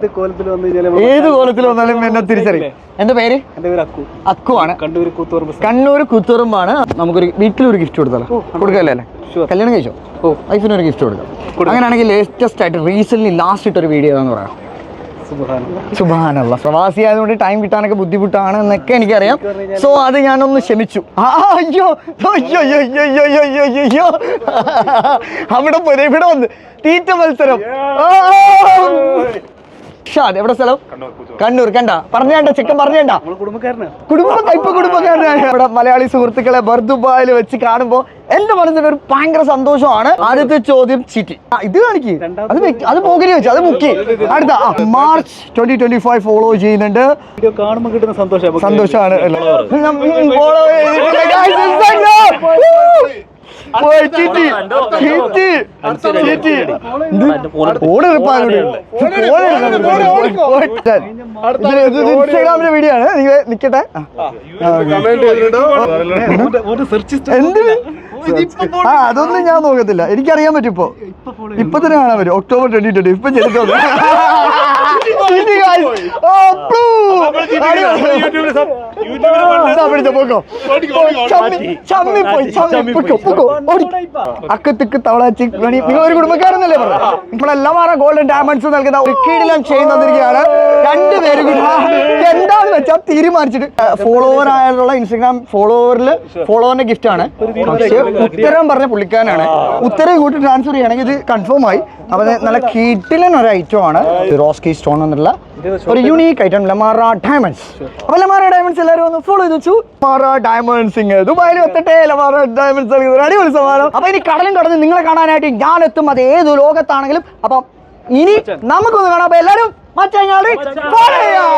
ഏത് കോലത്തിൽ വന്നാലും എന്നെ തിരിച്ചറിയും. എന്റെ പേര് അക്കു ആണ്. കണ്ണൂർ കൂത്തുപറമ്പാണ്. നമുക്കൊരു വീട്ടിലൊരു ഗിഫ്റ്റ് കൊടുക്കല്ലേ? കല്യാണം കഴിച്ചോ? വൈഫിനൊരു ഗിഫ്റ്റ് കൊടുക്കാം. അങ്ങനെയാണെങ്കിൽ ലേറ്റസ്റ്റ് ആയിട്ട് റീസെന്റ് ലാസ്റ്റ് ഇട്ടൊരു വീഡിയോ എന്ന് പറയാം. സുബ്ഹാനല്ലാഹ്. പ്രവാസി ആയതുകൊണ്ട് ടൈം കിട്ടാനൊക്കെ ബുദ്ധിമുട്ടാണ് എന്നൊക്കെ എനിക്കറിയാം. സോ അത് ഞാനൊന്ന് ക്ഷമിച്ചു. അയ്യോ ഇവിടെ വന്ന് തീറ്റ മത്സരം. എവിടെ സ്ഥലം? കണ്ണൂർ. കണ്ട പറഞ്ഞേണ്ട ചെക്കൻ പറഞ്ഞേണ്ട കുടുംബക്കാരനാണ്. ഇവിടെ മലയാളി സുഹൃത്തുക്കളെ ബർദുബായിൽ വെച്ച് കാണുമ്പോൾ എന്റെ മനസ്സിന് ഒരു ഭയങ്കര സന്തോഷമാണ്. ആദ്യത്തെ ചോദ്യം ചീറ്റി. ഇത് കാണിക്ക്. അത് പോകരി വെച്ചു. അത് മുക്കി. അടുത്ത March 2025 ഫോളോ ചെയ്യുന്നുണ്ട്. കാണുമ്പോൾ കിട്ടുന്ന സന്തോഷമാണ്. ഇൻസ്റ്റാഗ്രാമിലെ വീഡിയോ ആണ്. നിങ്ങൾ നിക്കട്ടെ. അതൊന്നും ഞാൻ നോക്കത്തില്ല. എനിക്കറിയാൻ പറ്റും. ഇപ്പൊ തന്നെ കാണാൻ പറ്റും. October 2020 ഇപ്പൊ ചെറുപ്പം. അക്കത്തിക്ക് തവളാച്ചി നിങ്ങൾ ഒരു കുടുംബക്കാരെന്നല്ലേ പറഞ്ഞു. ഇപ്പോഴെല്ലാം ഗോൾഡൻ ഡയമണ്ട്സ് നൽകുന്ന ഒരു കീഴിലും ചെയ്ത് തന്നിരിക്കുകയാണ്. രണ്ടുപേരും എന്താന്ന് വെച്ചാൽ തീരുമാനിച്ചിട്ട് ഫോളോവർ ആയുള്ള ഇൻസ്റ്റാഗ്രാം ഫോളോവറിന്റെ ഗിഫ്റ്റ് ആണ്. പക്ഷേ ഉത്തരം പറഞ്ഞ പുള്ളിക്കാരനാണ്. ഉത്തരം കൂട്ടി ട്രാൻസ്ഫർ ചെയ്യണമെങ്കിൽ ഇത് കൺഫേം ആയി. അപ്പൊ നല്ല കീട്ടിലൻ ഒരു ഐറ്റം ആണ് റോസ്കി സ്റ്റോൺ എന്നുള്ള ഒരു യൂണീക്ക് ഐറ്റം ലമാറ ഡയമണ്ട്സ്. അപ്പൊ ലമാറ ഡയമണ്ട്സ് എല്ലാവരും ഒന്ന് ഫോളോ ചെയ്ത് വെച്ചു. ലമാറ ഡയമണ്ട്സ് ദുബായിൽ എത്തട്ടെ. ലമാറ ഡയമണ്ട്സ് അടിപൊളി സമാനം. അപ്പൊ ഇനി കടലും കടന്ന് നിങ്ങളെ കാണാനായിട്ട് ഞാൻ എത്തും. അത് ഏത് ലോകത്താണെങ്കിലും. അപ്പൊ ഇനി നമുക്കൊന്ന് കാണാം. അപ്പൊ എല്ലാവരും മറ്റേ ഫോളോ ചെയ്യാം.